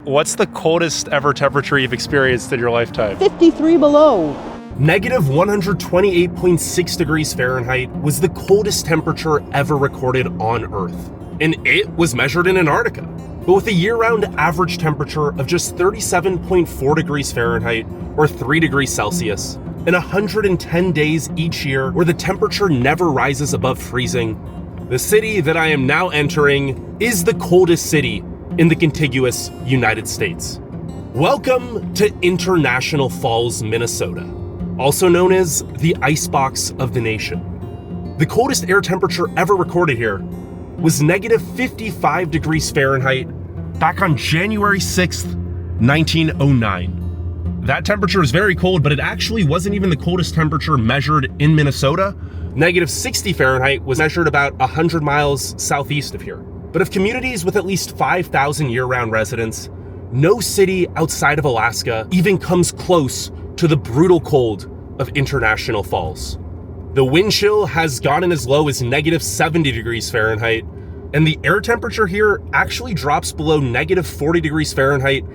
what's the coldest ever temperature you've experienced in your lifetime? 53 below. Negative 128.6 degrees Fahrenheit was the coldest temperature ever recorded on Earth, and it was measured in Antarctica. But with a year-round average temperature of just 37.4 degrees Fahrenheit, or 3 degrees Celsius, and 110 days each year where the temperature never rises above freezing, the city that I am now entering is the coldest city in the contiguous United States. Welcome to International Falls, Minnesota, also known as the Icebox of the nation. The coldest air temperature ever recorded here was negative 55 degrees Fahrenheit back on January 6th, 1909. That temperature is very cold, but it actually wasn't even the coldest temperature measured in Minnesota. Negative 60 Fahrenheit was measured about 100 miles southeast of here. But of communities with at least 5,000 year-round residents, no city outside of Alaska even comes close to the brutal cold of International Falls. The wind chill has gotten as low as negative 70 degrees Fahrenheit, and the air temperature here actually drops below negative 40 degrees Fahrenheit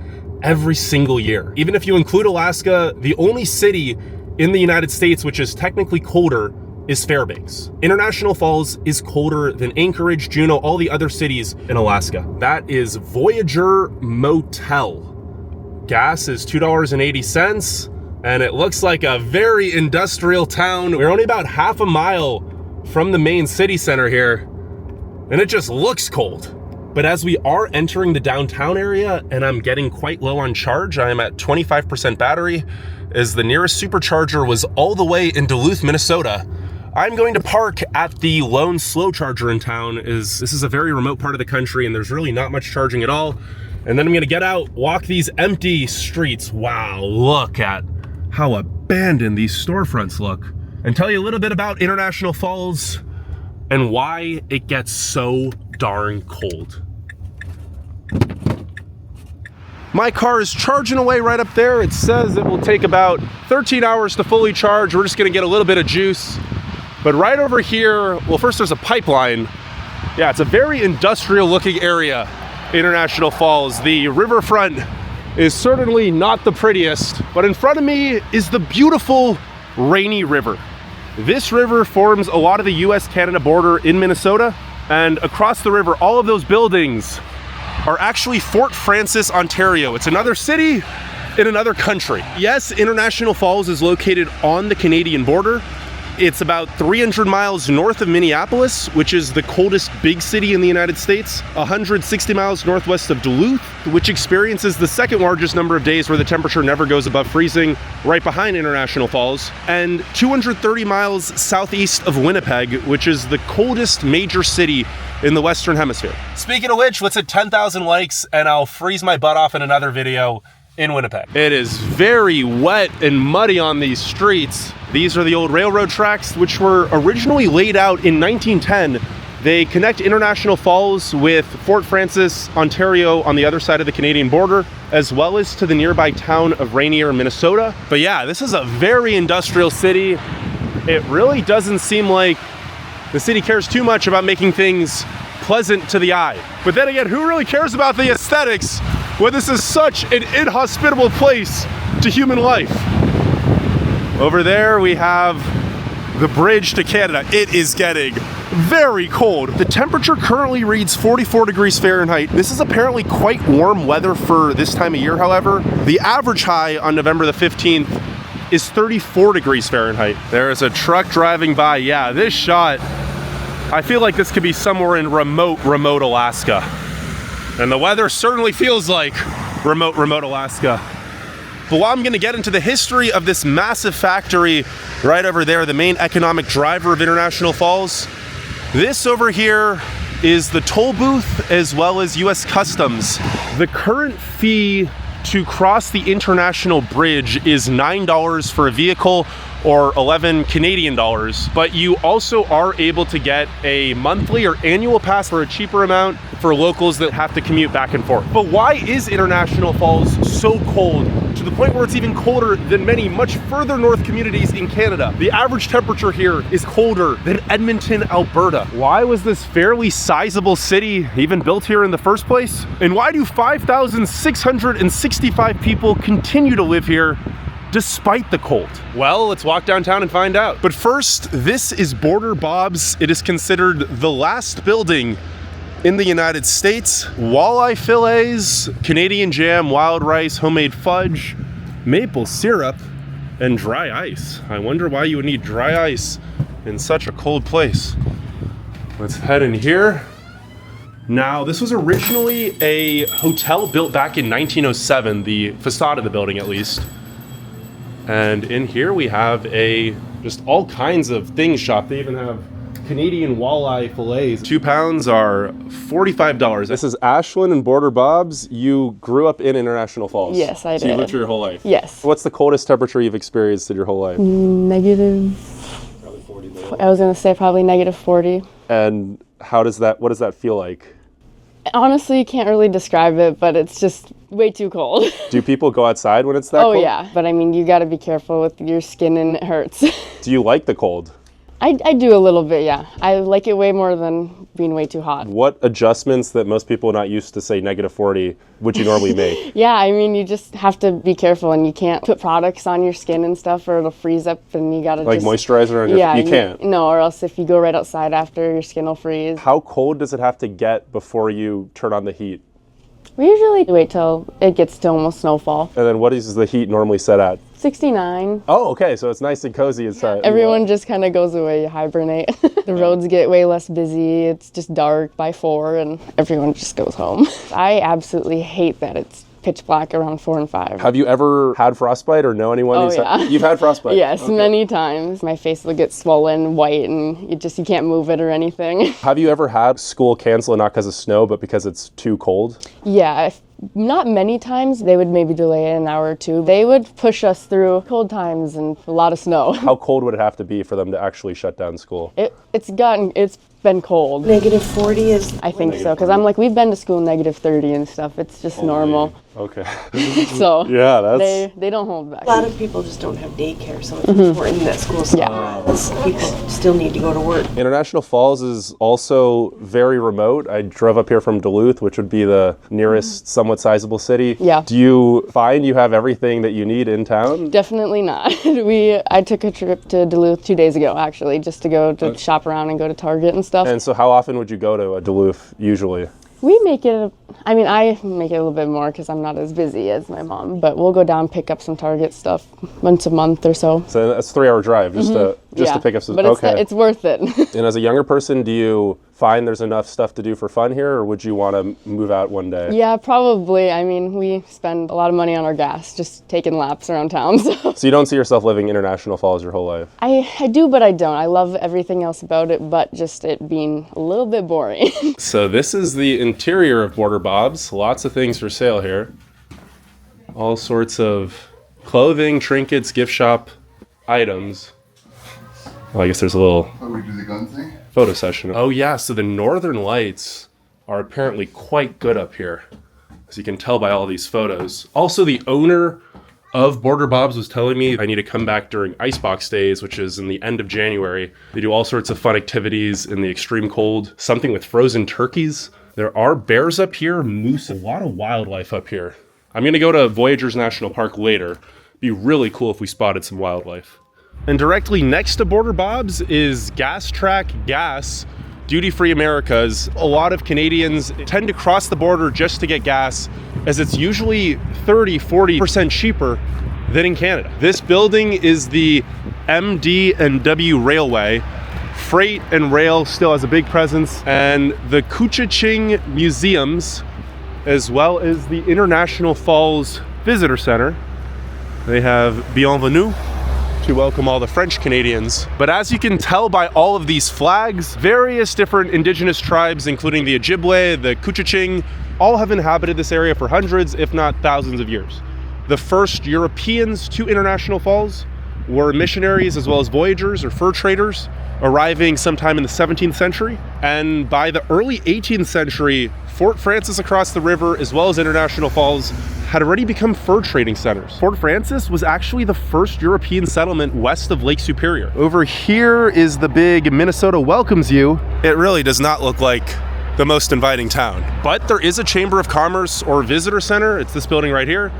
every single year. Even if you include Alaska, the only city in the United States which is technically colder is Fairbanks. International Falls is colder than Anchorage, Juneau, all the other cities in Alaska. That is Voyageurs Motel. Gas is $2.80, and it looks like a very industrial town. We're only about half a mile from the main city center here, and it just looks cold. But as we are entering the downtown area and I'm getting quite low on charge, I am at 25% battery, as the nearest supercharger was all the way in Duluth, Minnesota. I'm going to park at the lone slow charger in town, as this is a very remote part of the country and there's really not much charging at all. And then I'm gonna get out, walk these empty streets. Wow, look at how abandoned these storefronts look, and tell you a little bit about International Falls and why it gets so darn cold. My car is charging away right up there. It says it will take about 13 hours to fully charge. We're just gonna get a little bit of juice. But right over here, well, first there's a pipeline. Yeah, it's a very industrial looking area, International Falls. The riverfront is certainly not the prettiest, but in front of me is the beautiful Rainy River. This river forms a lot of the US-Canada border in Minnesota, and across the river, all of those buildings are actually Fort Frances, Ontario. It's another city in another country. Yes, International Falls is located on the Canadian border. It's about 300 miles north of Minneapolis, which is the coldest big city in the United States, 160 miles northwest of Duluth, which experiences the second largest number of days where the temperature never goes above freezing, right behind International Falls, and 230 miles southeast of Winnipeg, which is the coldest major city in the Western Hemisphere. Speaking of which, let's hit 10,000 likes and I'll freeze my butt off in another video in Winnipeg. It is very wet and muddy on these streets. These are the old railroad tracks, which were originally laid out in 1910. They connect International Falls with Fort Frances, Ontario on the other side of the Canadian border, as well as to the nearby town of Rainier, Minnesota. But yeah, this is a very industrial city. It really doesn't seem like the city cares too much about making things pleasant to the eye. But then again, who really cares about the aesthetics when this is such an inhospitable place to human life? Over there we have the bridge to Canada. It is getting very cold. The temperature currently reads 44 degrees Fahrenheit. This is apparently quite warm weather for this time of year, however. The average high on November the 15th is 34 degrees Fahrenheit. There is a truck driving by. Yeah, this shot, I feel like this could be somewhere in remote Alaska. And the weather certainly feels like remote Alaska. But while I'm gonna get into the history of this massive factory right over there, the main economic driver of International Falls, this over here is the toll booth as well as US Customs. The current fee to cross the International Bridge is $9 for a vehicle or 11 Canadian dollars, but you also are able to get a monthly or annual pass for a cheaper amount for locals that have to commute back and forth. But why is International Falls so cold, to the point where it's even colder than many much further north communities in Canada? The average temperature here is colder than Edmonton, Alberta. Why was this fairly sizable city even built here in the first place? And why do 5,665 people continue to live here despite the cold? Well, let's walk downtown and find out. But first, this is Border Bob's. It is considered the last building in the United States. Walleye fillets, Canadian jam, wild rice, homemade fudge, maple syrup, and dry ice. I wonder why you would need dry ice in such a cold place. Let's head in here. Now, this was originally a hotel built back in 1907, the facade of the building at least. And in here we have just all kinds of things shop. They even have Canadian walleye fillets. 2 pounds are $45. This is Ashlyn and Border Bob's. You grew up in International Falls. Yes, I did. So you lived here your whole life? Yes. What's the coldest temperature you've experienced in your whole life? Negative. Probably 40 maybe. I was gonna say probably negative 40. And what does that feel like? Honestly, you can't really describe it, but it's just way too cold. Do people go outside when it's that cold? Oh yeah, but I mean, you gotta be careful with your skin and it hurts. Do you like the cold? I do a little bit, yeah. I like it way more than being way too hot. What adjustments that most people not used to, say, negative 40 would you normally make? Yeah, I mean, you just have to be careful, and you can't put products on your skin and stuff or it'll freeze up, and you gotta like just... moisturizer on your... Yeah, you can't? No, or else if you go right outside after, your skin will freeze. How cold does it have to get before you turn on the heat? We usually wait till it gets to almost snowfall. And then what is the heat normally set at? 69. Oh, okay, so it's nice and cozy inside. Everyone just kind of goes away, hibernate. The roads get way less busy. It's just dark by 4 and everyone just goes home. I absolutely hate that it's pitch black around 4 and 5. Have you ever had frostbite or know anyone Oh, yeah. You've had frostbite? Yes, Okay. many times. My face will get swollen, white, and you can't move it or anything. Have you ever had school cancel, not because of snow, but because it's too cold? Yeah, not many times. They would maybe delay it an hour or two. They would push us through cold times and a lot of snow. How cold would it have to be for them to actually shut down school? It's been cold. Negative 40 is... I think so, because we've been to school negative 30 and stuff. It's just normal. Okay. So yeah, that's... They don't hold back. A lot of people just don't have daycare, so it's important that school still runs. People still need to go to work. International Falls is also very remote. I drove up here from Duluth, which would be the nearest somewhat sizable city. Yeah. Do you find you have everything that you need in town? Definitely not. I took a trip to Duluth 2 days ago, actually, just to go to shop around and go to Target and stuff. And so how often would you go to Duluth usually? We make it, I make it a little bit more because I'm not as busy as my mom, but we'll go down, pick up some Target stuff once a month or so. So that's a 3-hour drive just to pick up some. But it's worth it. And as a younger person, do you find there's enough stuff to do for fun here, or would you want to move out one day? Yeah, probably. We spend a lot of money on our gas, just taking laps around town. So you don't see yourself living International Falls your whole life? I do, but I don't. I love everything else about it, but just it being a little bit boring. So this is the interior of Border Bob's. Lots of things for sale here. All sorts of clothing, trinkets, gift shop items. Well, I guess there's a little we do the gun thing? photo session. Oh yeah, so the northern lights are apparently quite good up here, as you can tell by all these photos. Also, the owner of Border Bob's was telling me I need to come back during Icebox days, which is in the end of January. They do all sorts of fun activities in the extreme cold, something with frozen turkeys. There are bears up here, moose, a lot of wildlife up here. I'm gonna go to Voyageurs National Park later. It'd be really cool if we spotted some wildlife. And directly next to Border Bob's is Gas Track Gas, Duty-Free Americas. A lot of Canadians tend to cross the border just to get gas, as it's usually 30-40% cheaper than in Canada. This building is the MD&W Railway. Freight and rail still has a big presence, and the Koochiching Museums, as well as the International Falls Visitor Center. They have Bienvenue to welcome all the French Canadians. But as you can tell by all of these flags, various different indigenous tribes, including the Ojibwe, the Koochiching, all have inhabited this area for hundreds, if not thousands of years. The first Europeans to International Falls were missionaries as well as voyageurs or fur traders arriving sometime in the 17th century. And by the early 18th century, Fort Frances across the river as well as International Falls had already become fur trading centers. Fort Frances was actually the first European settlement west of Lake Superior. Over here is the big Minnesota welcomes you. It really does not look like the most inviting town. But there is a Chamber of Commerce or visitor center. It's this building right here.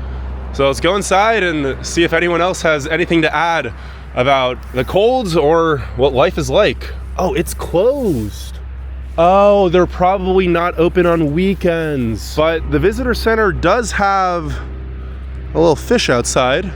So let's go inside and see if anyone else has anything to add about the colds or what life is like. Oh, it's closed. Oh, they're probably not open on weekends. But the visitor center does have a little fish outside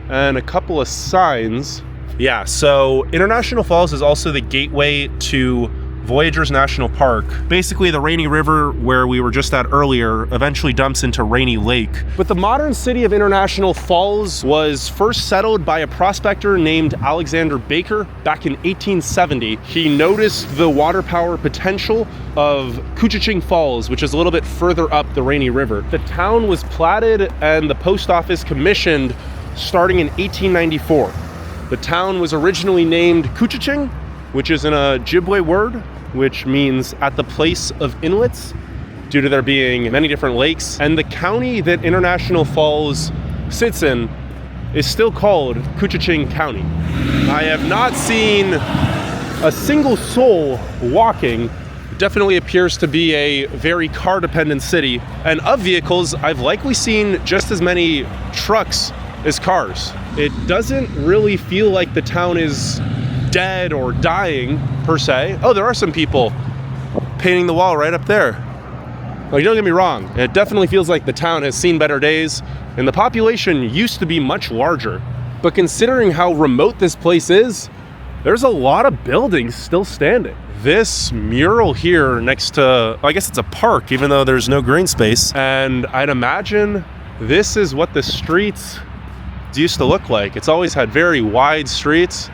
and a couple of signs. Yeah, so International Falls is also the gateway to Voyageurs National Park. Basically, the Rainy River, where we were just at earlier, eventually dumps into Rainy Lake. But the modern city of International Falls was first settled by a prospector named Alexander Baker back in 1870. He noticed the water power potential of Koochiching Falls, which is a little bit further up the Rainy River. The town was platted and the post office commissioned starting in 1894. The town was originally named Koochiching, which is an Ojibwe word, which means at the place of inlets, due to there being many different lakes. And the county that International Falls sits in is still called Koochiching County. I have not seen a single soul walking. It definitely appears to be a very car-dependent city. And of vehicles, I've likely seen just as many trucks as cars. It doesn't really feel like the town is dead or dying per se. Oh, there are some people painting the wall right up there. Like, don't get me wrong, it definitely feels like the town has seen better days and the population used to be much larger. But considering how remote this place is, there's a lot of buildings still standing. This mural here next to, I guess it's a park, even though there's no green space. And I'd imagine this is what the streets used to look like. It's always had very wide streets.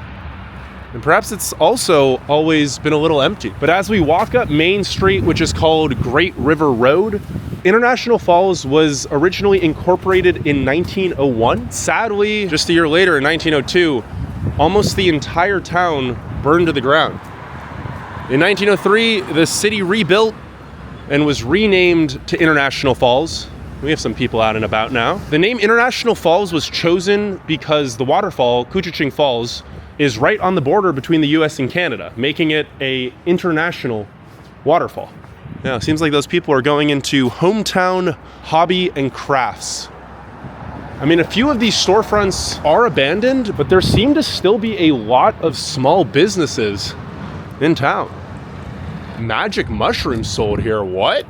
And perhaps it's also always been a little empty. But as we walk up Main Street, which is called Great River Road, International Falls was originally incorporated in 1901. Sadly, just a year later in 1902, almost the entire town burned to the ground. In 1903, the city rebuilt and was renamed to International Falls. We have some people out and about now. The name International Falls was chosen because the waterfall, Koochiching Falls, is right on the border between the US and Canada, making it an international waterfall. Yeah, it seems like those people are going into hometown hobby and crafts. I mean, a few of these storefronts are abandoned, but there seem to still be a lot of small businesses in town. Magic mushrooms sold here, what?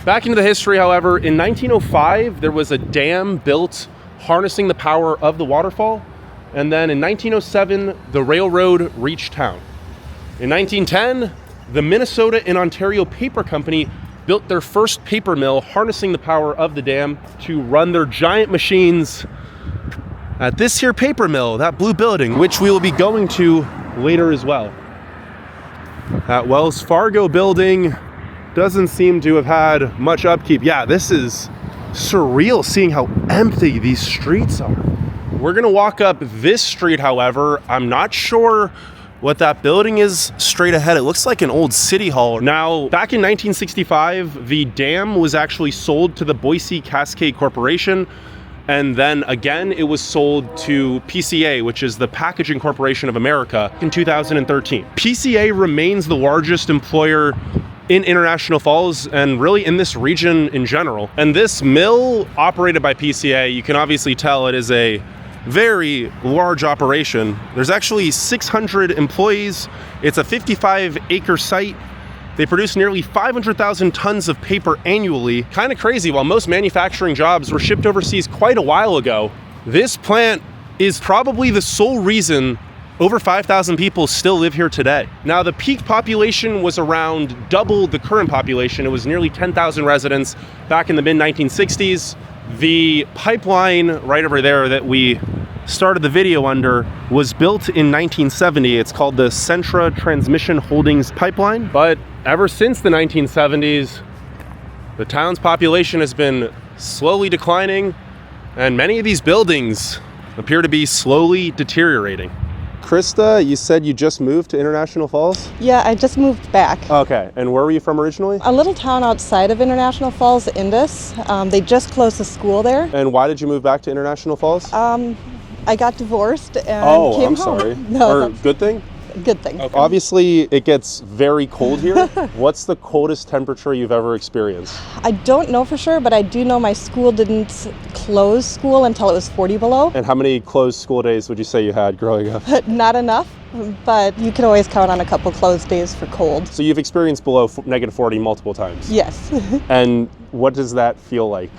Back into the history, however, in 1905, there was a dam built harnessing the power of the waterfall. And then in 1907, the railroad reached town. In 1910, the Minnesota and Ontario Paper Company built their first paper mill harnessing the power of the dam to run their giant machines at this here paper mill, that blue building, which we will be going to later as well. That Wells Fargo building doesn't seem to have had much upkeep. Yeah, this is surreal seeing how empty these streets are. We're gonna walk up this street, however. I'm not sure what that building is straight ahead. It looks like an old city hall. Now, back in 1965, the dam was actually sold to the Boise Cascade Corporation. And then again, it was sold to PCA, which is the Packaging Corporation of America, in 2013. PCA remains the largest employer in International Falls and really in this region in general. And this mill operated by PCA, you can obviously tell it is a very large operation. There's actually 600 employees. It's a 55-acre site. They produce nearly 500,000 tons of paper annually. Kind of crazy. While most manufacturing jobs were shipped overseas quite a while ago, this plant is probably the sole reason over 5,000 people still live here today. Now, the peak population was around double the current population. It was nearly 10,000 residents back in the mid-1960s. The pipeline right over there that we started the video under was built in 1970. It's called the Centra Transmission Holdings Pipeline. But ever since the 1970s, the town's population has been slowly declining, and many of these buildings, appear to be slowly deteriorating. Krista, you said you just moved to International Falls? Yeah, I just moved back. Okay, and where were you from originally? A little town outside of International Falls, Indus. They just closed the school there. And why did you move back to International Falls? I got divorced and came I'm home. sorry. No, Or good thing? good thing. Okay. Obviously, it gets very cold here. What's the coldest temperature you've ever experienced? I don't know for sure, but I do know my school didn't close school until it was 40 below. And how many closed school days would you say you had growing up? Not enough, but you can always count on a couple closed days for cold. So you've experienced below negative 40 multiple times? Yes. And what does that feel like?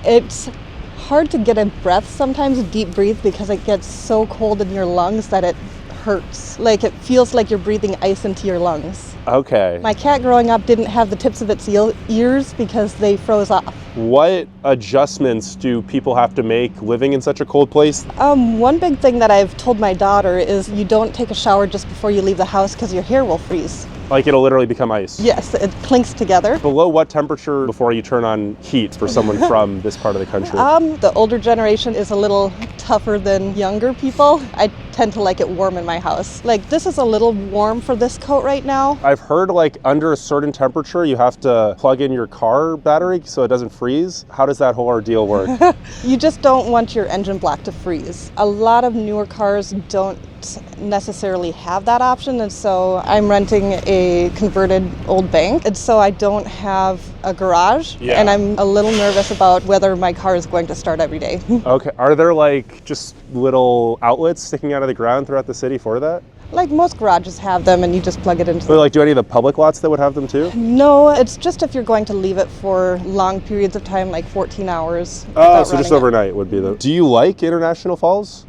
It's hard to get a breath sometimes, deep breathe, because it gets so cold in your lungs that it hurts. Like it feels like you're breathing ice into your lungs. Okay. My cat growing up didn't have the tips of its ears because they froze off. What adjustments do people have to make living in such a cold place? One big thing that I've told my daughter is you don't take a shower just before you leave the house because your hair will freeze. Like it'll literally become ice? Yes, it clinks together. Below what temperature before you turn on heat for someone from this part of the country? The older generation is a little tougher than younger people. I tend to like it warm in my house. Like this is a little warm for this coat right now. I've heard like under a certain temperature you have to plug in your car battery so it doesn't freeze. How does that whole ordeal work? You just don't want your engine block to freeze. A lot of newer cars don't necessarily have that option, and so I'm renting a converted old bank, and so I don't have a garage. Yeah. And I'm a little nervous about whether my car is going to start every day. Okay, are there like just little outlets sticking out of the ground throughout the city for that? Like most garages have them and you just plug it into But like, do any of the public lots that would have them too? No, it's just if you're going to leave it for long periods of time, like 14 hours. Oh, without so just running it. overnight would be the... Do you like International Falls?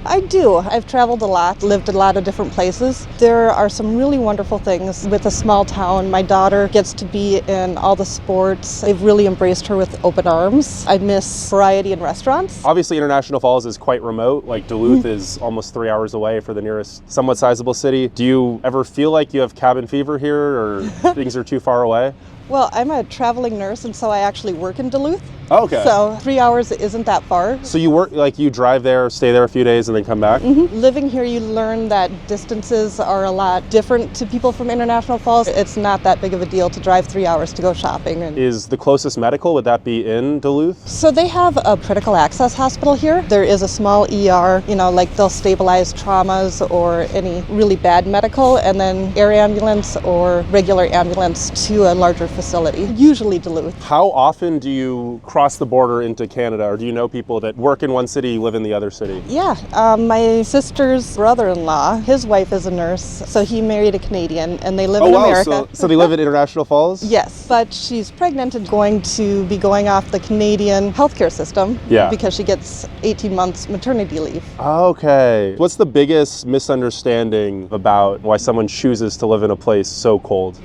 I do. I've traveled a lot, lived a lot of different places. There are some really wonderful things with a small town. My daughter gets to be in all the sports. They've really embraced her with open arms. I miss variety in restaurants. Obviously, International Falls is quite remote. Like Duluth is almost 3 hours away for the nearest somewhat sizable city. Do you ever feel like you have cabin fever here or things are too far away? Well, I'm a traveling nurse, and so I actually work in Duluth. Okay. So 3 hours isn't that far. So you work, like you drive there, stay there a few days, and then come back? Living here, you learn that distances are a lot different to people from International Falls. It's not that big of a deal to drive 3 hours to go shopping. Is the closest medical, would that be in Duluth? So they have a critical access hospital here. There is a small ER, like they'll stabilize traumas or any really bad medical, and then air ambulance or regular ambulance to a larger facility, usually Duluth. How often do you cross the border into Canada, or do you know people that work in one city, live in the other city? Yeah, my sister's brother-in-law, his wife is a nurse, so he married a Canadian, and they live in America. So they live in International Falls? Yes, but she's pregnant and going to be going off the Canadian healthcare system because she gets 18 months maternity leave. Okay. What's the biggest misunderstanding about why someone chooses to live in a place so cold?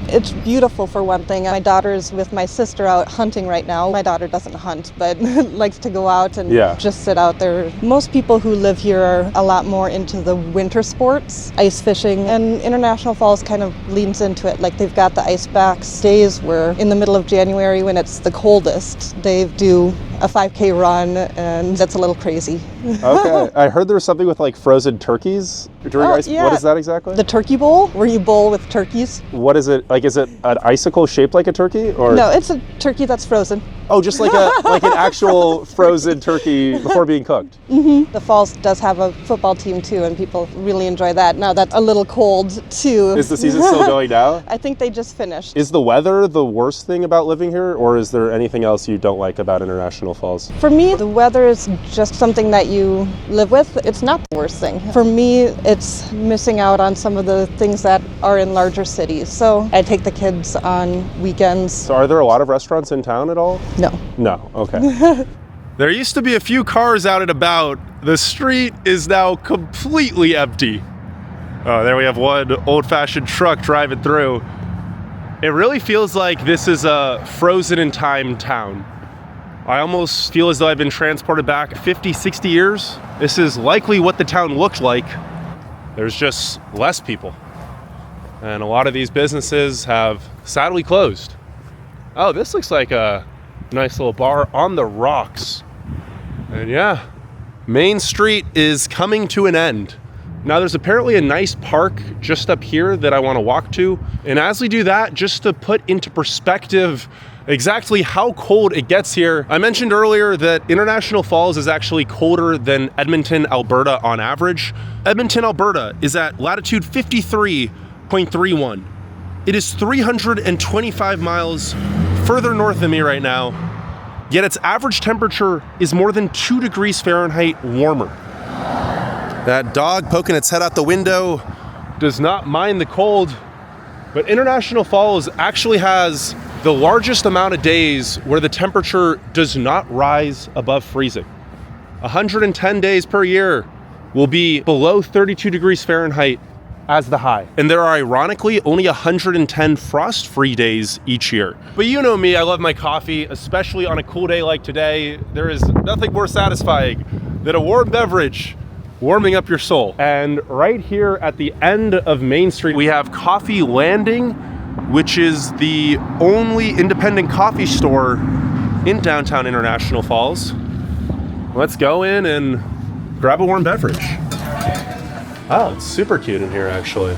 It's beautiful for one thing. My daughter is with my sister out hunting right now. My daughter doesn't hunt, but likes to go out and just sit out there. Most people who live here are a lot more into the winter sports, ice fishing, and International Falls kind of leans into it. Like they've got the Icebox days where in the middle of January when it's the coldest, they do a 5K run, and that's a little crazy. Okay. I heard there was something with like frozen turkeys during ice. Yeah. What is that exactly? The turkey bowl, where you bowl with turkeys. What is it? Like, is it an icicle shaped like a turkey? Or No, it's a turkey that's frozen. Oh, just like an actual frozen turkey before being cooked. The Falls does have a football team too, and people really enjoy that. Now that's a little cold too. Is the season still going now? I think they just finished. Is the weather the worst thing about living here, or is there anything else you don't like about International Falls? For me, the weather is just something that you live with. It's not the worst thing. For me, it's missing out on some of the things that are in larger cities. So I take the kids on weekends. So are there a lot of restaurants in town at all? No. No, okay. There used to be a few cars out and about. The street is now completely empty. Oh, there we have one old-fashioned truck driving through. It really feels like this is a frozen in time town. I almost feel as though I've been transported back 50, 60 years. This is likely what the town looked like. There's just less people. And a lot of these businesses have sadly closed. Oh, this looks like a nice little bar on the rocks. And yeah, Main Street is coming to an end. Now there's apparently a nice park just up here that I want to walk to. And as we do that, just to put into perspective exactly how cold it gets here, I mentioned earlier that International Falls is actually colder than Edmonton, Alberta on average. Edmonton, Alberta is at latitude 53.31. It is 325 miles further north than me right now, yet its average temperature is more than 2 degrees Fahrenheit warmer. That dog poking its head out the window does not mind the cold, but International Falls actually has the largest amount of days where the temperature does not rise above freezing. 110 days per year will be below 32 degrees Fahrenheit as the high. And there are ironically only 110 frost-free days each year. But you know me, I love my coffee, especially on a cool day like today. There is nothing more satisfying than a warm beverage warming up your soul. And right here at the end of Main Street, we have Coffee Landing, which is the only independent coffee store in downtown International Falls. Let's go in and grab a warm beverage. Oh, it's super cute in here, actually.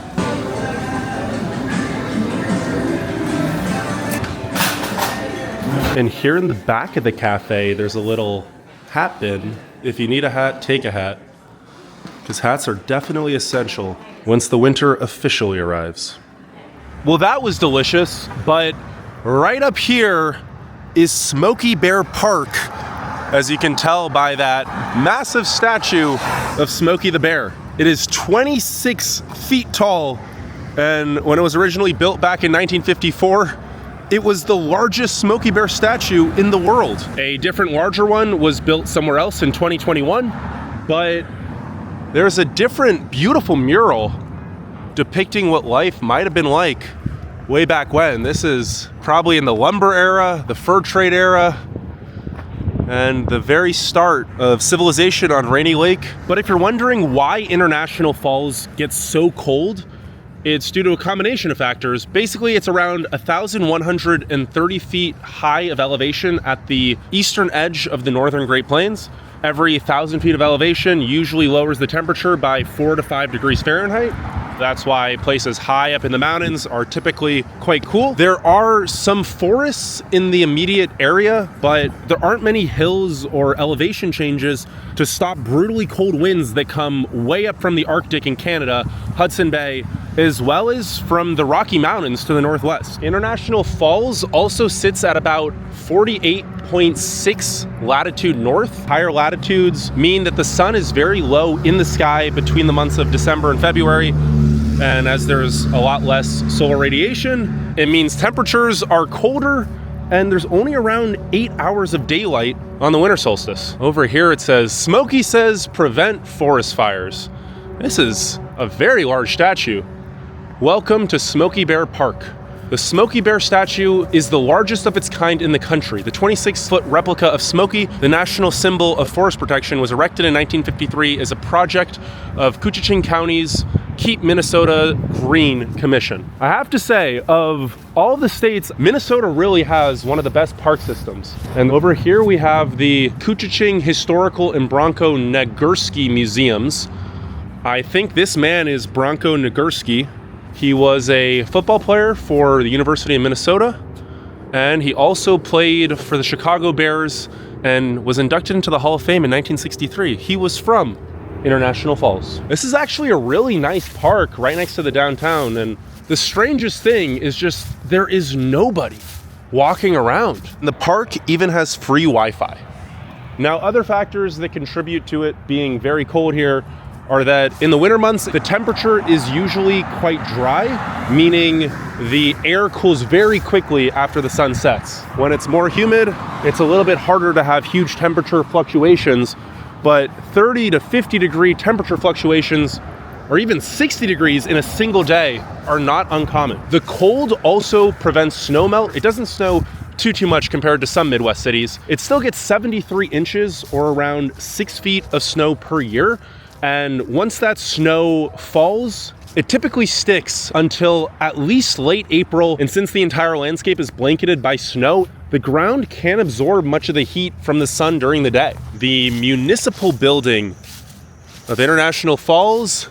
And here in the back of the cafe, there's a little hat bin. If you need a hat, take a hat, because hats are definitely essential once the winter officially arrives. Well, that was delicious, but right up here is Smokey Bear Park, as you can tell by that massive statue of Smokey the Bear. It is 26 feet tall, and when it was originally built back in 1954, it was the largest Smokey Bear statue in the world. A different, larger one was built somewhere else in 2021, but there's a different, beautiful mural depicting what life might have been like way back when. This is probably in the lumber era, the fur trade era, and the very start of civilization on Rainy Lake. But if you're wondering why International Falls gets so cold, it's due to a combination of factors. Basically, it's around 1,130 feet high of elevation at the eastern edge of the northern Great Plains. Every 1,000 feet of elevation usually lowers the temperature by 4 to 5 degrees Fahrenheit. That's why places high up in the mountains are typically quite cool. There are some forests in the immediate area, but there aren't many hills or elevation changes to stop brutally cold winds that come way up from the Arctic in Canada, Hudson Bay, as well as from the Rocky Mountains to the northwest. International Falls also sits at about 48.6 latitude north. Higher latitudes mean that the sun is very low in the sky between the months of December and February. And as there's a lot less solar radiation, it means temperatures are colder and there's only around 8 hours of daylight on the winter solstice. Over here it says, Smokey says prevent forest fires. This is a very large statue. Welcome to Smokey Bear Park. The Smokey Bear statue is the largest of its kind in the country. The 26-foot replica of Smokey, the national symbol of forest protection, was erected in 1953 as a project of Koochiching County's Keep Minnesota Green Commission. I have to say, of all the states, Minnesota really has one of the best park systems. And over here we have the Koochiching Historical and Bronco Nagurski Museums. I think this man is Bronco Nagurski. He was a football player for the University of Minnesota, and he also played for the Chicago Bears and was inducted into the Hall of Fame in 1963. He was from International Falls. This is actually a really nice park right next to the downtown, and the strangest thing is just there is nobody walking around. And the park even has free Wi-Fi. Now, other factors that contribute to it being very cold here are that in the winter months, the temperature is usually quite dry, meaning the air cools very quickly after the sun sets. When it's more humid, it's a little bit harder to have huge temperature fluctuations, but 30 to 50 degree temperature fluctuations, or even 60 degrees in a single day, are not uncommon. The cold also prevents snowmelt. It doesn't snow too much compared to some Midwest cities. It still gets 73 inches or around 6 feet of snow per year. And once that snow falls, it typically sticks until at least late April. And since the entire landscape is blanketed by snow, the ground can't absorb much of the heat from the sun during the day. The municipal building of International Falls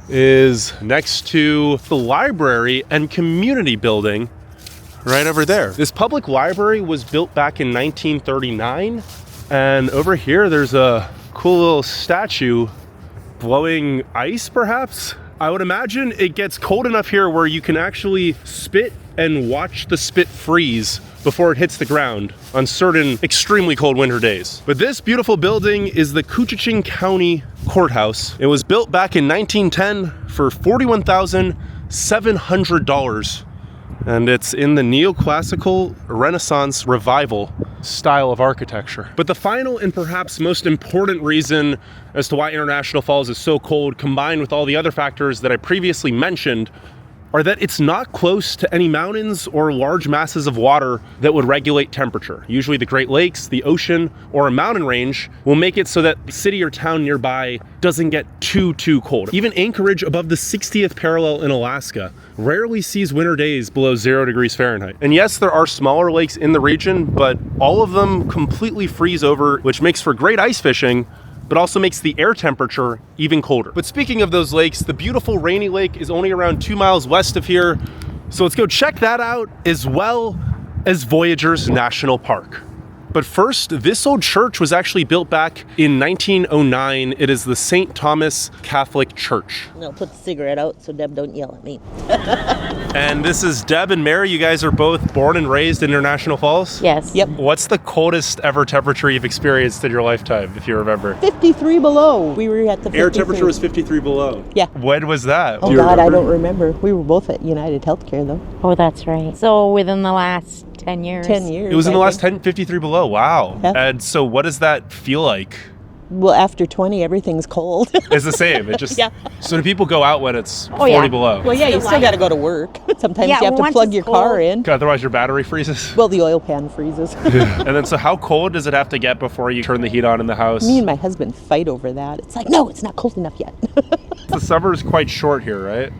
is next to the library and community building right over there. This public library was built back in 1939, and over here there's a cool little statue blowing ice, perhaps? I would imagine it gets cold enough here where you can actually spit and watch the spit freeze before it hits the ground on certain extremely cold winter days. But this beautiful building is the Koochiching County Courthouse. It was built back in 1910 for $41,700. And it's in the neoclassical Renaissance revival style of architecture. But the final and perhaps most important reason as to why International Falls is so cold, combined with all the other factors that I previously mentioned, are that it's not close to any mountains or large masses of water that would regulate temperature. Usually the Great Lakes, the ocean, or a mountain range will make it so that the city or town nearby doesn't get too cold. Even Anchorage above the 60th parallel in Alaska rarely sees winter days below 0 degrees Fahrenheit. And yes, there are smaller lakes in the region, but all of them completely freeze over, which makes for great ice fishing, but also makes the air temperature even colder. But speaking of those lakes, the beautiful Rainy Lake is only around 2 miles west of here. So let's go check that out, as well as Voyageurs National Park. But first, this old church was actually built back in 1909. It is the St. Thomas Catholic Church. No, put the cigarette out so Deb don't yell at me. And this is Deb and Mary. You guys are both born and raised in International Falls? Yes. Yep. What's the coldest ever temperature you've experienced in your lifetime, if you remember? 53 below. We were at the 53. Air temperature was 53 below. Yeah. When was that? Oh, Do you God, I remember? don't remember. We were both at United Healthcare, though. Oh, that's right. So within the last 10 years. 10 years. It was in the I last think. 10, 53 below. Wow. Yeah. And so what does that feel like? Well, after 20, everything's cold. It's the same. It just Yeah. So do people go out when it's 40 yeah. below? Well, yeah, you still got to go to work. Sometimes Yeah, you have to once plug it's your car cold. in. Otherwise your battery freezes. Well, the oil pan freezes. And then so how cold does it have to get before you turn the heat on in the house? Me and my husband fight over that. It's like, no, it's not cold enough yet. The summer is quite short here, right?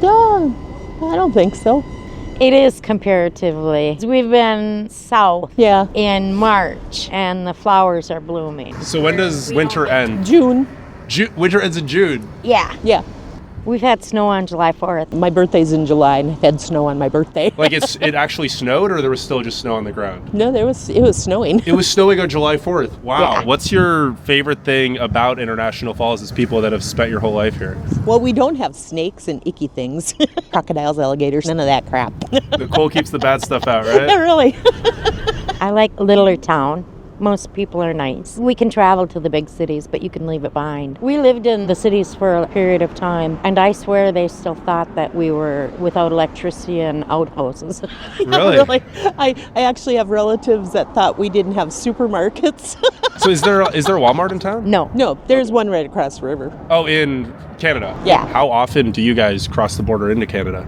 No, I don't think so. It is comparatively. We've been south Yeah. in March and the flowers are blooming. So when does winter end? June. Winter ends in June. Yeah. Yeah. We've had snow on July 4th. My birthday's in July, and I've had snow on my birthday. Like it actually snowed, or there was still just snow on the ground? No, it was snowing. It was snowing on July 4th. Wow. Yeah. What's your favorite thing about International Falls as people that have spent your whole life here? Well, we don't have snakes and icky things. Crocodiles, alligators, none of that crap. The cold keeps the bad stuff out, right? Yeah, really. I like littler town. Most people are nice. We can travel to the big cities, but you can leave it behind. We lived in the cities for a period of time, and I swear they still thought that we were without electricity and outhouses. Really? I actually have relatives that thought we didn't have supermarkets. So is there a Walmart in town? No. No, there's one right across the river. Oh, in Canada? Yeah. How often do you guys cross the border into Canada?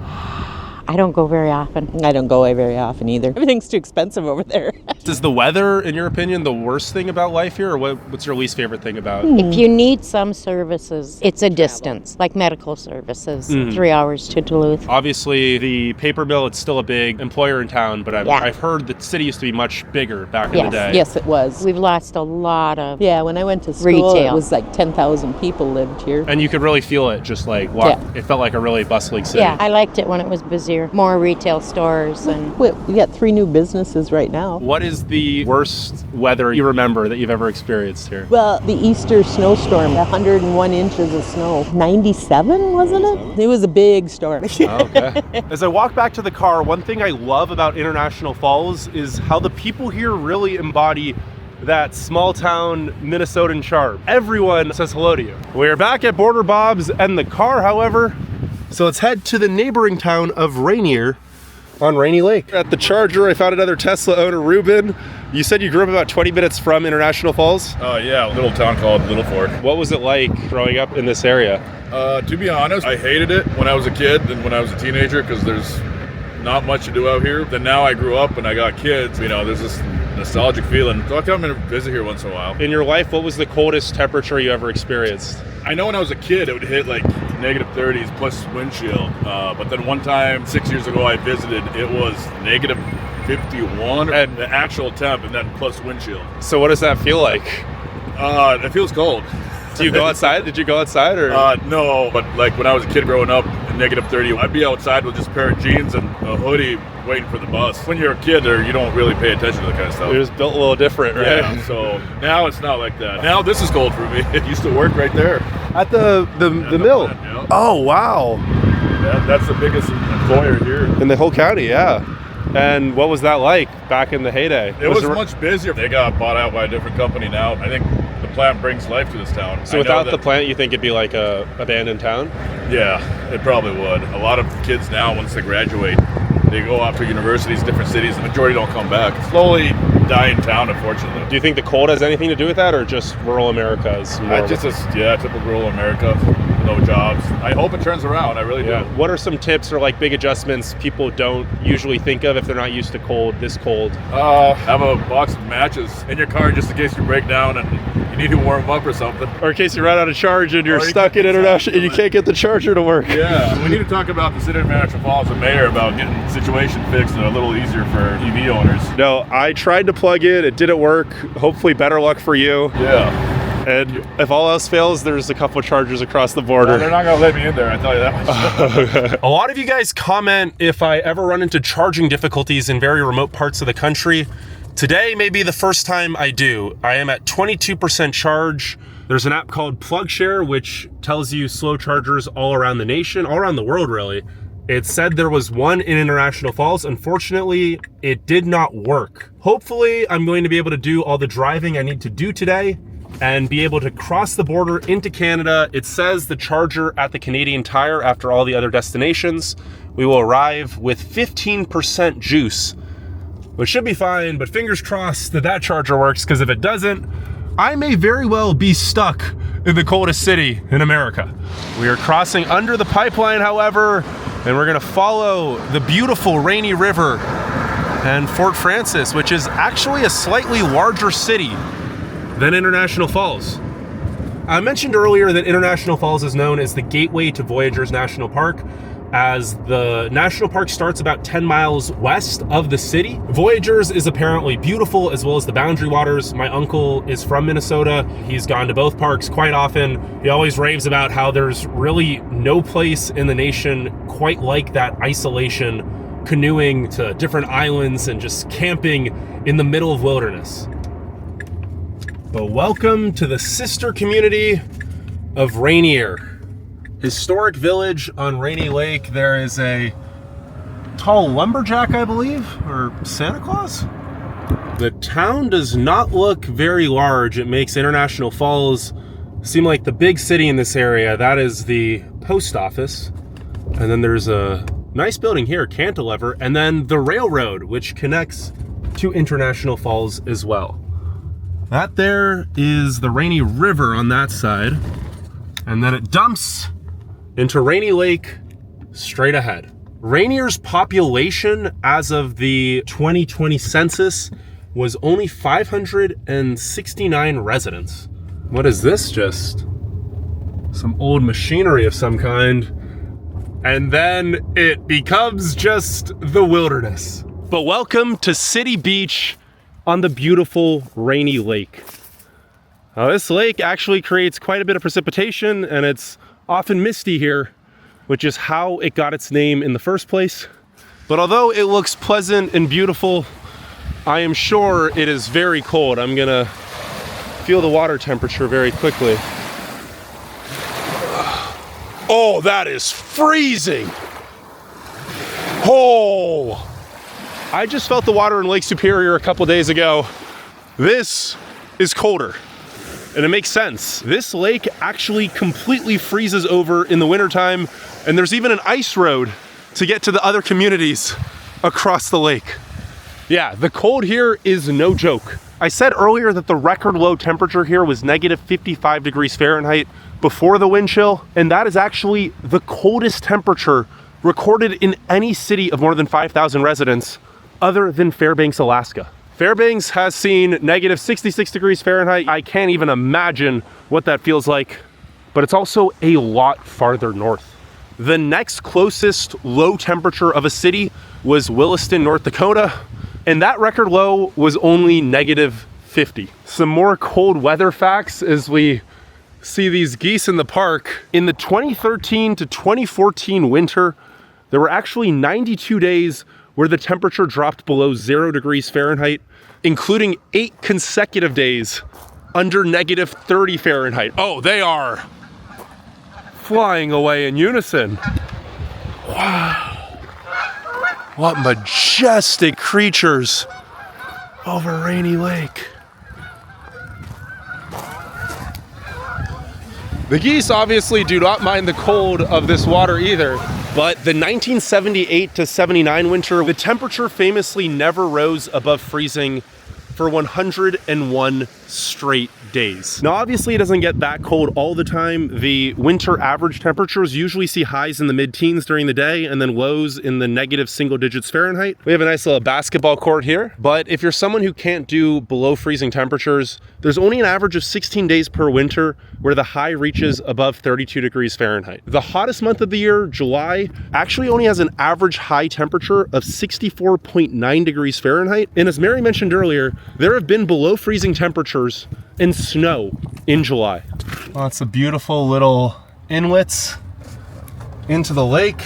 I don't go very often. I don't go away very often either. Everything's too expensive over there. Is the weather, in your opinion, the worst thing about life here, or what's your least favorite thing about? If you need some services, it's a distance, like medical services, 3 hours to Duluth. Obviously, the paper mill, it's still a big employer in town, but Yeah. I've heard the city used to be much bigger back in the day. Yes, it was. We've lost a lot of Yeah, when I went to school, Retail. it was like 10,000 people lived here. And you could really feel it, just like, wow, Yeah. it felt like a really bustling city. Yeah, I liked it when it was busier. More retail stores and We got 3 new businesses right now. What is the worst weather you remember that you've ever experienced here? Well, the Easter snowstorm, 101 inches of snow. 97, wasn't it? It was a big storm. Okay. As I walk back to the car, one thing I love about International Falls is how the people here really embody that small town Minnesotan charm. Everyone says hello to you. We're back at Border Bob's and the car, however. So let's head to the neighboring town of Rainier on Rainy Lake. At the Charger, I found another Tesla owner, Ruben. You said you grew up about 20 minutes from International Falls. Yeah, a little town called Little Fork. What was it like growing up in this area? To be honest, I hated it when I was a kid and when I was a teenager because there's not much to do out here. Then now I grew up and I got kids, there's this nostalgic feeling. So I come and visit here once in a while. In your life, what was the coldest temperature you ever experienced? I know when I was a kid, it would hit like negative 30s plus wind chill. But then one time, 6 years ago, I visited, it was negative 51 and the actual temp and then plus wind chill. So what does that feel like? It feels cold. Do you go outside? Did you go outside or? No, but like when I was a kid growing up, -30, I'd be outside with just a pair of jeans and a hoodie waiting for the bus. When you're a kid, you don't really pay attention to that kind of stuff. You're just built a little different, right? Yeah, so now it's not like that. Now this is cold for me. It used to work right there. At the mill? Plant, yeah. Oh, wow. That's the biggest employer here. In the whole county, yeah. And what was that like back in the heyday? It was much busier. They got bought out by a different company now. I think the plant brings life to this town. So without the plant, you think it'd be like a abandoned town? Yeah, it probably would. A lot of kids now, once they graduate, they go off to universities, different cities. The majority don't come back. Slowly dying town, unfortunately. Do you think the cold has anything to do with that, or just rural America is more? Typical rural America. No jobs. I hope it turns around. I really do. What are some tips or like big adjustments people don't usually think of if they're not used to this cold? Have a box of matches in your car just in case you break down and you need to warm up or something. Or in case you run out of charge and you're stuck in international and you can't get the charger to work. Yeah, we need to talk about the city of International Falls and mayor about getting the situation fixed and a little easier for EV owners. No, I tried to plug in. It didn't work. Hopefully better luck for you. Yeah. And if all else fails, there's a couple of chargers across the border. No, they're not going to let me in there, I tell you that much. A lot of you guys comment if I ever run into charging difficulties in very remote parts of the country. Today may be the first time I do. I am at 22% charge. There's an app called PlugShare, which tells you slow chargers all around the nation, all around the world, really. It said there was one in International Falls. Unfortunately, it did not work. Hopefully, I'm going to be able to do all the driving I need to do today and be able to cross the border into Canada. It says the charger at the Canadian Tire after all the other destinations. We will arrive with 15% juice, which should be fine, but fingers crossed that charger works, because if it doesn't, I may very well be stuck in the coldest city in America. We are crossing under the pipeline, however, and we're gonna follow the beautiful Rainy River and Fort Frances, which is actually a slightly larger city than International Falls. I mentioned earlier that International Falls is known as the gateway to Voyageurs National Park, as the national park starts about 10 miles west of the city. Voyageurs is apparently beautiful, as well as the Boundary Waters. My uncle is from Minnesota. He's gone to both parks quite often. He always raves about how there's really no place in the nation quite like that isolation, canoeing to different islands and just camping in the middle of wilderness. But welcome to the sister community of Rainier. Historic village on Rainy Lake. There is a tall lumberjack, I believe, or Santa Claus. The town does not look very large. It makes International Falls seem like the big city in this area. That is the post office. And then there's a nice building here, Cantilever, and then the railroad, which connects to International Falls as well. That there is the Rainy River on that side, and then it dumps into Rainy Lake straight ahead. Rainier's population as of the 2020 census was only 569 residents. What is this? Just some old machinery of some kind. And then it becomes just the wilderness. But welcome to City Beach on the beautiful Rainy Lake. Now, this lake actually creates quite a bit of precipitation, and it's often misty here, which is how it got its name in the first place. But although it looks pleasant and beautiful, I am sure it is very cold. I'm gonna feel the water temperature very quickly. Oh, that is freezing. Oh, I just felt the water in Lake Superior a couple days ago. This is colder, and it makes sense. This lake actually completely freezes over in the wintertime, and there's even an ice road to get to the other communities across the lake. Yeah, the cold here is no joke. I said earlier that the record low temperature here was negative 55 degrees Fahrenheit before the wind chill, and that is actually the coldest temperature recorded in any city of more than 5,000 residents other than Fairbanks, Alaska. Fairbanks has seen negative 66 degrees Fahrenheit. I can't even imagine what that feels like, but it's also a lot farther north. The next closest low temperature of a city was Williston, North Dakota, and that record low was only negative 50. Some more cold weather facts as we see these geese in the park. In the 2013 to 2014 winter, there were actually 92 days where the temperature dropped below 0 degrees Fahrenheit, including 8 consecutive days under negative 30 Fahrenheit. Oh, they are flying away in unison. Wow. What majestic creatures over Rainy Lake. The geese obviously do not mind the cold of this water either, but the 1978 to 79 winter, the temperature famously never rose above freezing for 101 straight days. Now, obviously it doesn't get that cold all the time. The winter average temperatures usually see highs in the mid-teens during the day and then lows in the negative single digits Fahrenheit. We have a nice little basketball court here, but if you're someone who can't do below freezing temperatures, there's only an average of 16 days per winter where the high reaches above 32 degrees Fahrenheit. The hottest month of the year, July, actually only has an average high temperature of 64.9 degrees Fahrenheit. And as Mary mentioned earlier, there have been below freezing temperatures and snow in July. Lots of beautiful little inlets into the lake.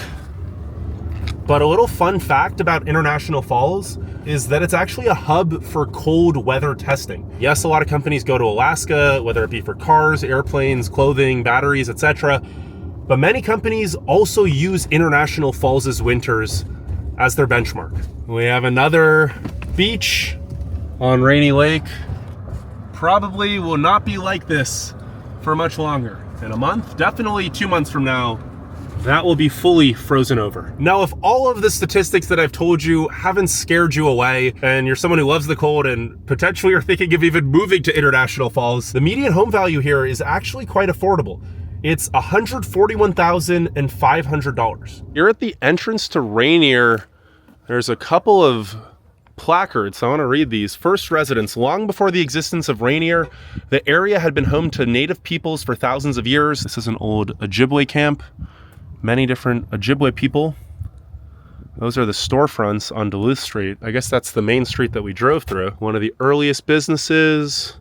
But a little fun fact about International Falls is that it's actually a hub for cold weather testing. Yes, a lot of companies go to Alaska, whether it be for cars, airplanes, clothing, batteries, etc. But many companies also use International Falls' winters as their benchmark. We have another beach on Rainy Lake. Probably will not be like this for much longer. In a month, definitely 2 months from now, that will be fully frozen over. Now, if all of the statistics that I've told you haven't scared you away, and you're someone who loves the cold and potentially are thinking of even moving to International Falls, the median home value here is actually quite affordable. It's $141,500. You're at the entrance to Rainier. There's a couple of placards. I want to read these. First residents. Long before the existence of Rainier, the area had been home to native peoples for thousands of years. This is an old Ojibwe camp. Many different Ojibwe people. Those are the storefronts on Duluth Street. I guess that's the main street that we drove through. One of the earliest businesses,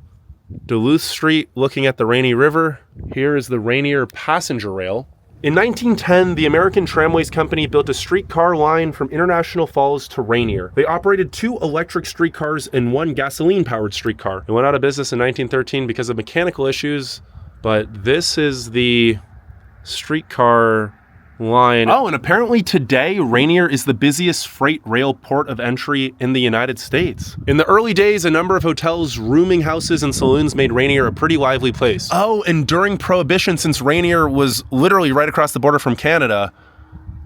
Duluth Street, looking at the Rainy River. Here is the Rainier passenger rail. In 1910, the American Tramways Company built a streetcar line from International Falls to Rainier. They operated 2 electric streetcars and 1 gasoline-powered streetcar. It went out of business in 1913 because of mechanical issues, but this is the streetcar line. Oh, and apparently today, Rainier is the busiest freight rail port of entry in the United States. In the early days, a number of hotels, rooming houses, and saloons made Rainier a pretty lively place. Oh, and during Prohibition, since Rainier was literally right across the border from Canada,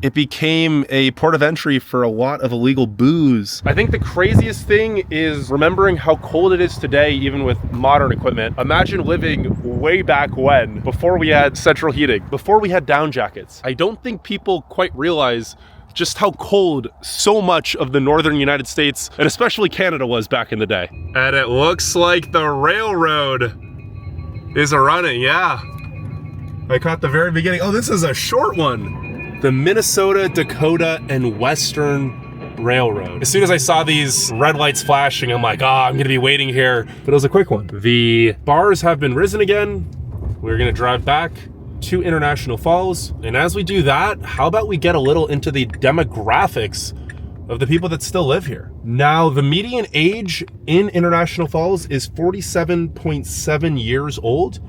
it became a port of entry for a lot of illegal booze. I think the craziest thing is remembering how cold it is today, even with modern equipment. Imagine living way back when, before we had central heating, before we had down jackets. I don't think people quite realize just how cold so much of the northern United States, and especially Canada, was back in the day. And it looks like the railroad is running, yeah. I caught the very beginning. Oh, this is a short one. The Minnesota, Dakota, and Western Railroad. As soon as I saw these red lights flashing, I'm like, I'm gonna be waiting here. But it was a quick one. The bars have been risen again. We're gonna drive back to International Falls. And as we do that, how about we get a little into the demographics of the people that still live here. Now, the median age in International Falls is 47.7 years old,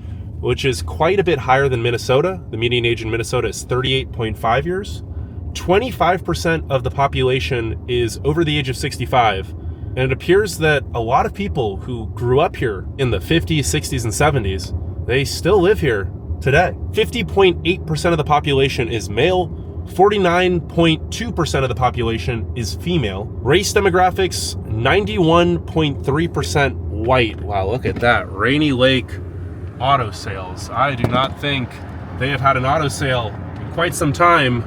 which is quite a bit higher than Minnesota. The median age in Minnesota is 38.5 years. 25% of the population is over the age of 65. And it appears that a lot of people who grew up here in the 50s, 60s, and 70s, they still live here today. 50.8% of the population is male. 49.2% of the population is female. Race demographics, 91.3% white. Wow, look at that. Rainy Lake auto sales. I do not think they have had an auto sale in quite some time.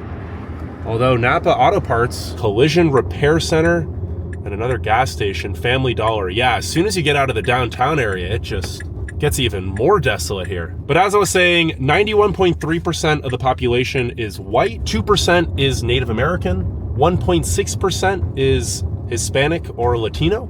Although Napa Auto Parts, Collision Repair Center, and another gas station, Family Dollar. Yeah, as soon as you get out of the downtown area, it just gets even more desolate here. But as I was saying, 91.3% of the population is white, 2% is Native American, 1.6% is Hispanic or Latino,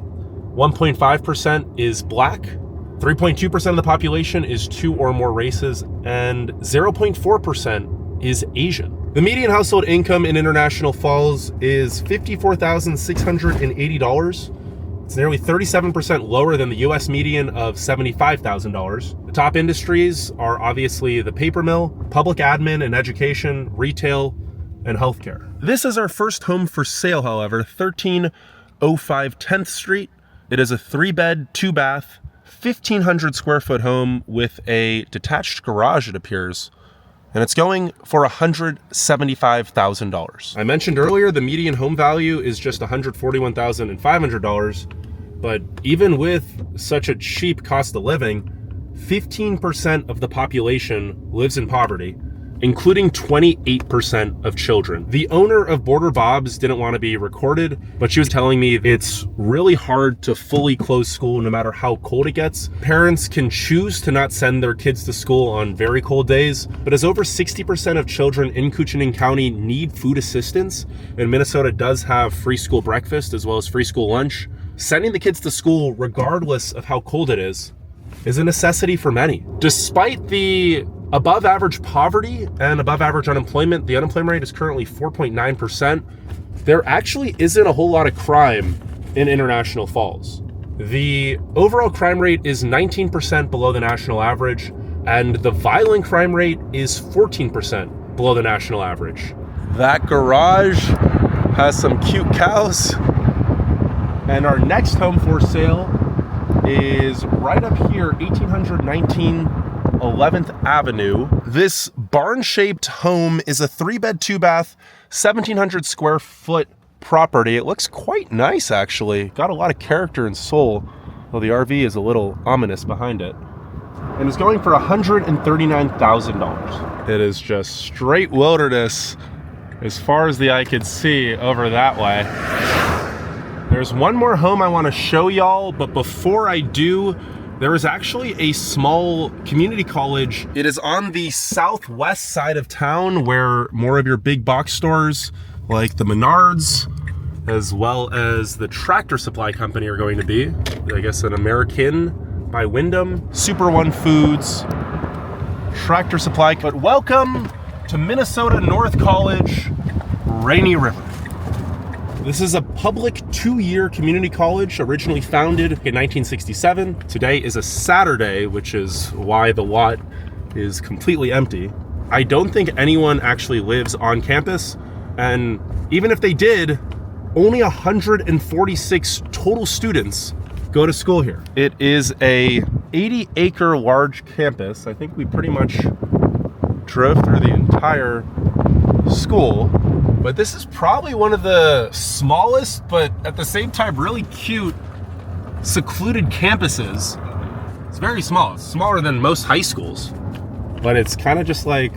1.5% is black, 3.2% of the population is 2 or more races, and 0.4% is Asian. The median household income in International Falls is $54,680. It's nearly 37% lower than the US median of $75,000. The top industries are obviously the paper mill, public admin and education, retail, and healthcare. This is our first home for sale, however, 1305 10th Street. It is a 3-bed, 2-bath, 1,500 square foot home with a detached garage, it appears. And it's going for $175,000. I mentioned earlier the median home value is just $141,500, but even with such a cheap cost of living, 15% of the population lives in poverty, including 28% of children. The owner of Border Bob's didn't want to be recorded, but she was telling me it's really hard to fully close school no matter how cold it gets. Parents can choose to not send their kids to school on very cold days, but as over 60% of children in Koochiching County need food assistance, and Minnesota does have free school breakfast as well as free school lunch, sending the kids to school regardless of how cold it is a necessity for many. Despite the above average poverty and above average unemployment, the unemployment rate is currently 4.9%. There actually isn't a whole lot of crime in International Falls. The overall crime rate is 19% below the national average, and the violent crime rate is 14% below the national average. That garage has some cute cows. And our next home for sale is right up here, 1819 11th Avenue. This barn-shaped home is a 3-bed, 2-bath, 1,700 square foot property. It looks quite nice, actually. Got a lot of character and soul, though the RV is a little ominous behind it. And it's going for $139,000. It is just straight wilderness as far as the eye could see over that way. There's one more home I want to show y'all, but before I do, there is actually a small community college. It is on the southwest side of town where more of your big box stores like the Menards, as well as the Tractor Supply Company are going to be. I guess an American by Wyndham, Super One Foods, Tractor Supply. But welcome to Minnesota North College, Rainy River. This is a public 2-year community college, originally founded in 1967. Today is a Saturday, which is why the lot is completely empty. I don't think anyone actually lives on campus, and even if they did, only 146 total students go to school here. It is a 80-acre large campus. I think we pretty much drove through the entire school. But this is probably one of the smallest, but at the same time really cute, secluded campuses. It's very small. It's smaller than most high schools, but it's kind of just like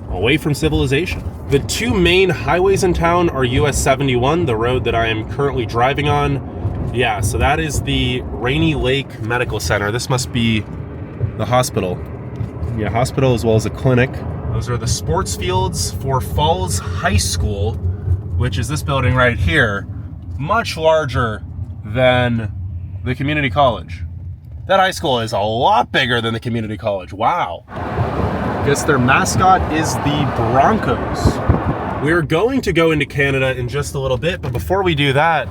away from civilization. The 2 main highways in town are US 71, the road that I am currently driving on. Yeah, so that is the Rainy Lake Medical Center. This must be the hospital. Yeah, hospital as well as a clinic. Those are the sports fields for Falls High School, which is this building right here, much larger than the community college. That high school is a lot bigger than the community college. Wow. I guess their mascot is the Broncos. We're going to go into Canada in just a little bit, but before we do that,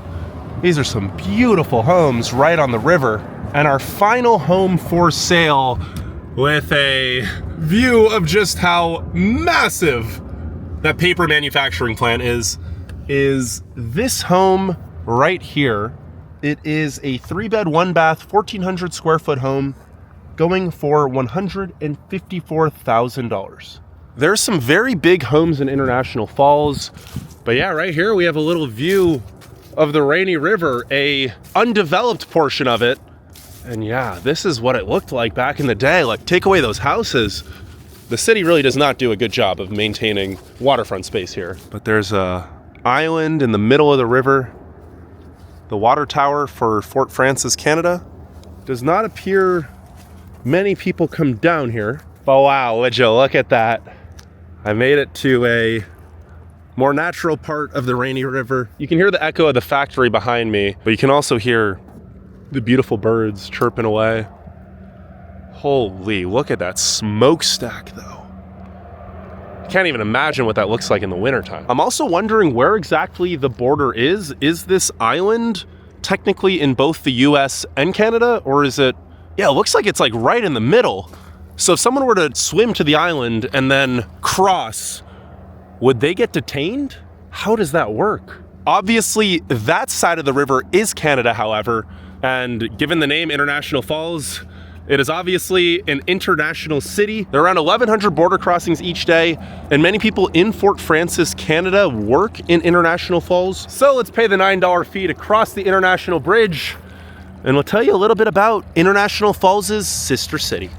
these are some beautiful homes right on the river. And our final home for sale, with a view of just how massive that paper manufacturing plant is this home right here. It is a 3-bed, 1-bath, 1,400 square foot home going for $154,000. There's some very big homes in International Falls, but yeah, right here we have a little view of the Rainy River, a undeveloped portion of it. And yeah, this is what it looked like back in the day. Like, take away those houses. The city really does not do a good job of maintaining waterfront space here. But there's a island in the middle of the river. The water tower for Fort Frances, Canada. Does not appear many people come down here. But wow, would you look at that. I made it to a more natural part of the Rainy River. You can hear the echo of the factory behind me, but you can also hear The beautiful birds chirping away. Holy, look at that smokestack though. Can't even imagine what that looks like in the wintertime. I'm also wondering where exactly the border is. Is this island technically in both the US and Canada, or is it, yeah, it looks like it's like right in the middle. So if someone were to swim to the island and then cross, would they get detained? How does that work? Obviously, that side of the river is Canada, however, and given the name International Falls, it is obviously an international city. There are around 1,100 border crossings each day, and many people in Fort Frances, Canada work in International Falls. So let's pay the $9 fee to cross the International Bridge, and we'll tell you a little bit about International Falls' sister city.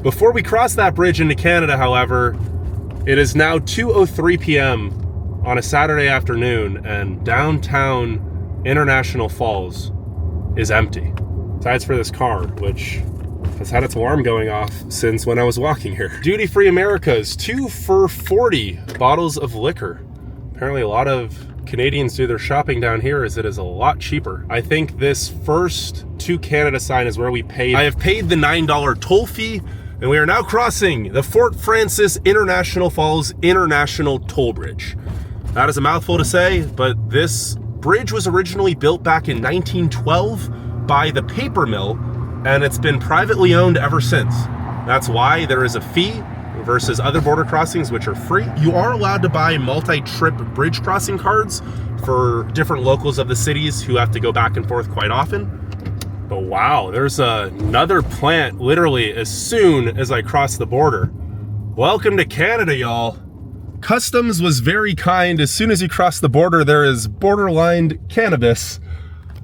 Before we cross that bridge into Canada, however, it is now 2:03 p.m. on a Saturday afternoon, and downtown International Falls is empty. Besides for this car, which has had its alarm going off since when I was walking here. Duty Free Americas, 2 for $40 bottles of liquor. Apparently a lot of Canadians do their shopping down here as it is a lot cheaper. I think this first to Canada sign is where we paid. I have paid the $9 toll fee, and we are now crossing the Fort Frances International Falls International Toll Bridge. That is a mouthful to say, but this bridge was originally built back in 1912 by the paper mill, and it's been privately owned ever since. That's why there is a fee versus other border crossings, which are free. You are allowed to buy multi-trip bridge crossing cards for different locals of the cities who have to go back and forth quite often. But wow, there's another plant literally as soon as I cross the border. Welcome to Canada, y'all. Customs was very kind. As soon as you cross the border, there is borderline cannabis.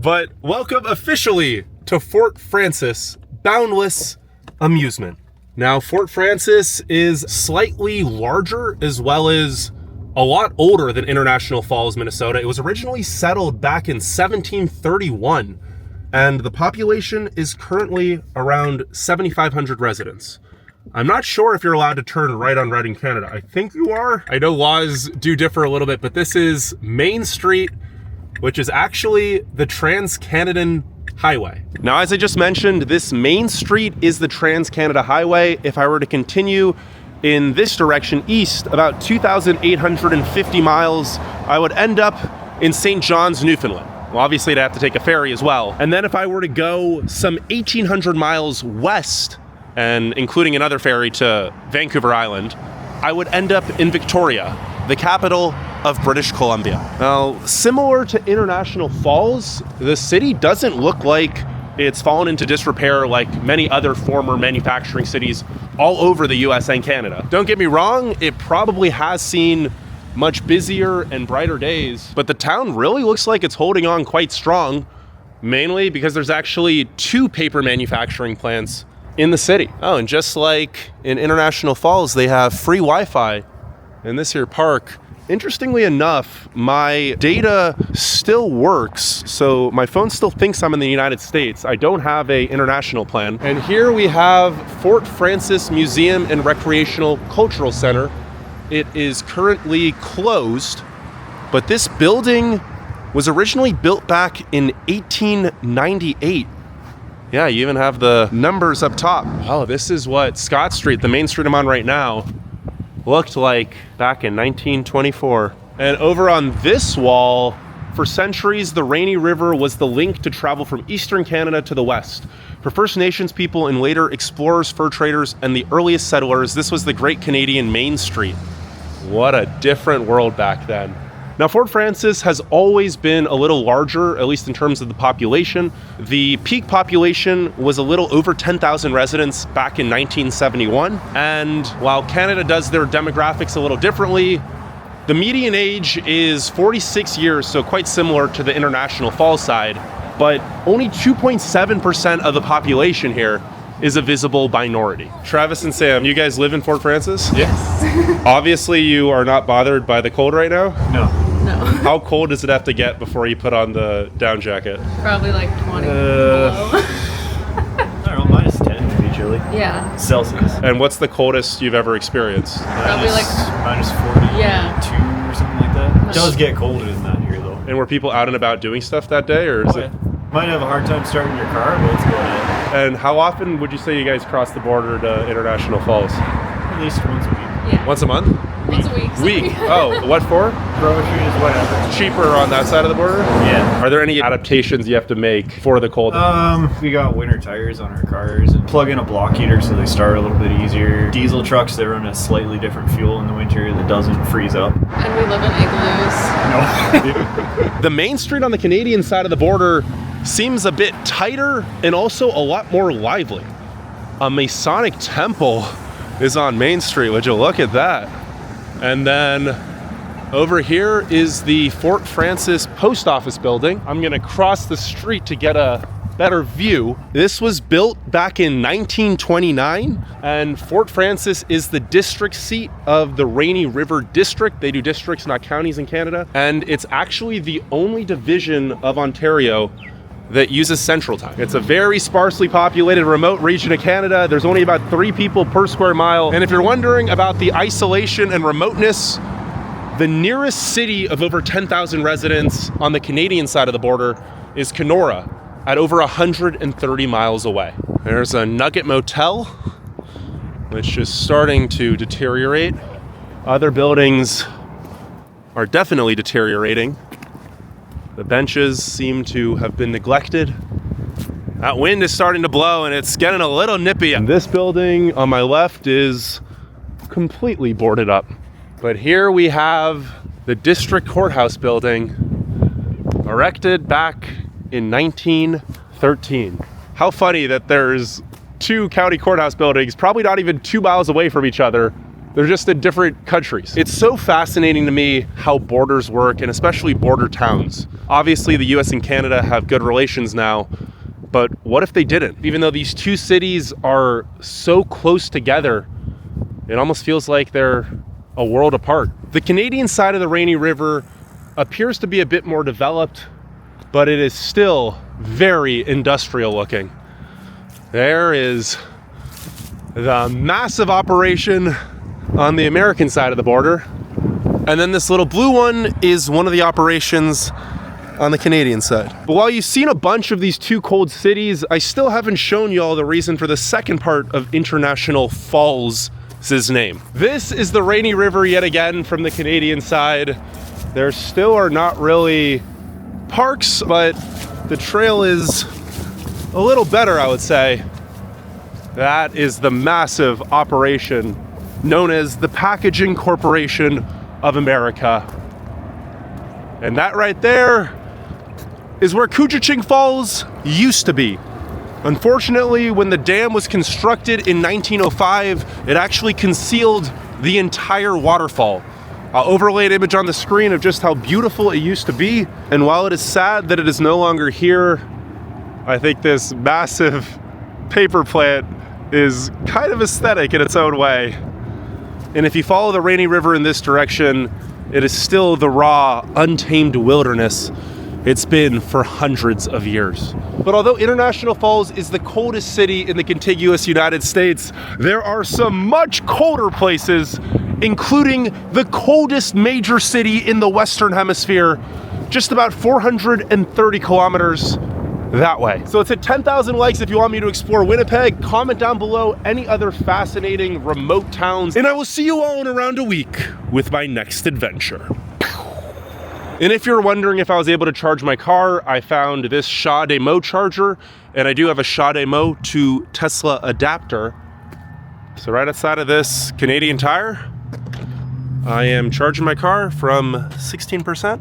But welcome officially to Fort Frances Boundless Amusement. Now, Fort Frances is slightly larger as well as a lot older than International Falls, Minnesota. It was originally settled back in 1731, and the population is currently around 7,500 residents. I'm not sure if you're allowed to turn right on red in Canada. I think you are. I know laws do differ a little bit, but this is Main Street, which is actually the Trans-Canadian Highway. Now, as I just mentioned, this Main Street is the Trans-Canada Highway. If I were to continue in this direction east, about 2,850 miles, I would end up in St. John's, Newfoundland. Well, obviously I'd have to take a ferry as well. And then if I were to go some 1,800 miles west, and including another ferry to Vancouver Island, I would end up in Victoria, the capital of British Columbia. Now, similar to International Falls, the city doesn't look like it's fallen into disrepair like many other former manufacturing cities all over the US and Canada. Don't get me wrong, it probably has seen much busier and brighter days, but the town really looks like it's holding on quite strong, mainly because there's actually 2 paper manufacturing plants in the city. Oh, and just like in International Falls, they have free Wi-Fi in this here park. Interestingly enough, my data still works, so my phone still thinks I'm in the United States. I don't have an international plan. And here we have Fort Frances Museum and Recreational Cultural Center. It is currently closed, but this building was originally built back in 1898. Yeah, you even have the numbers up top. Oh, this is what Scott Street, the main street I'm on right now, looked like back in 1924. And over on this wall, for centuries, the Rainy River was the link to travel from eastern Canada to the west. For First Nations people and later explorers, fur traders, and the earliest settlers, this was the Great Canadian Main Street. What a different world back then. Now, Fort Frances has always been a little larger, at least in terms of the population. The peak population was a little over 10,000 residents back in 1971. And while Canada does their demographics a little differently, the median age is 46 years, so quite similar to the International Falls side, but only 2.7% of the population here is a visible minority. Travis and Sam, you guys live in Fort Frances? Yes. Obviously, you are not bothered by the cold right now? No. How cold does it have to get before you put on the down jacket? Probably like 20 below. I don't know, minus 10 would be chilly. Yeah. Celsius. And what's the coldest you've ever experienced? Probably like minus 42 yeah. or something like that. It does get colder than that here though. And were people out and about doing stuff that day, or is it? Might have a hard time starting your car, but it's about it. And how often would you say you guys cross the border to International Falls? At least once a week. Yeah. Once a month? Once a week. sorry. Week. Oh, what for? Groceries, whatever. It's cheaper on that side of the border? Yeah. Are there any adaptations you have to make for the cold? We got winter tires on our cars and plug in a block heater so they start a little bit easier. Diesel trucks, they run a slightly different fuel in the winter that doesn't freeze up. And we live in igloos. No. The main street on the Canadian side of the border seems a bit tighter and also a lot more lively. A Masonic temple is on Main Street. Would you look at that? And then over here is the Fort Francis Post Office building. I'm gonna cross the street to get a better view. This was built back in 1929, and Fort Francis is the district seat of the Rainy River District. They do districts, not counties in Canada. And it's actually the only division of Ontario that uses Central Time. It's a very sparsely populated remote region of Canada. There's only about 3 people per square mile. And if you're wondering about the isolation and remoteness, the nearest city of over 10,000 residents on the Canadian side of the border is Kenora, at over 130 miles away. There's a Nugget Motel, which is starting to deteriorate. Other buildings are definitely deteriorating. The benches seem to have been neglected. That wind is starting to blow and it's getting a little nippy. And this building on my left is completely boarded up. But here we have the district courthouse building, erected back in 1913. How funny that there's 2 county courthouse buildings, probably not even 2 miles away from each other. They're just in different countries. It's so fascinating to me how borders work, and especially border towns. Obviously, the US and Canada have good relations now, but what if they didn't? Even though these 2 cities are so close together, it almost feels like they're a world apart. The Canadian side of the Rainy River appears to be a bit more developed, but it is still very industrial looking. There is the massive operation on the American side of the border. And then this little blue one is one of the operations on the Canadian side. But while you've seen a bunch of these 2 cold cities, I still haven't shown you all the reason for the second part of International Falls' name. This is the Rainy River yet again from the Canadian side. There still are not really parks, but the trail is a little better, I would say. That is the massive operation known as the Packaging Corporation of America. And that right there is where Koochiching Falls used to be. Unfortunately, when the dam was constructed in 1905, it actually concealed the entire waterfall. I'll overlay an image on the screen of just how beautiful it used to be. And while it is sad that it is no longer here, I think this massive paper plant is kind of aesthetic in its own way. And if you follow the Rainy River in this direction, it is still the raw, untamed wilderness it's been for hundreds of years. But although International Falls is the coldest city in the contiguous United States, there are some much colder places, including the coldest major city in the Western Hemisphere, just about 430 kilometers that way. So it's at 10,000 likes if you want me to explore Winnipeg. Comment down below any other fascinating remote towns, and I will see you all in around a week with my next adventure. And if you're wondering if I was able to charge my car, I found this CHAdeMO charger, and I do have a CHAdeMO to Tesla adapter. So right outside of this Canadian Tire, I am charging my car from 16%.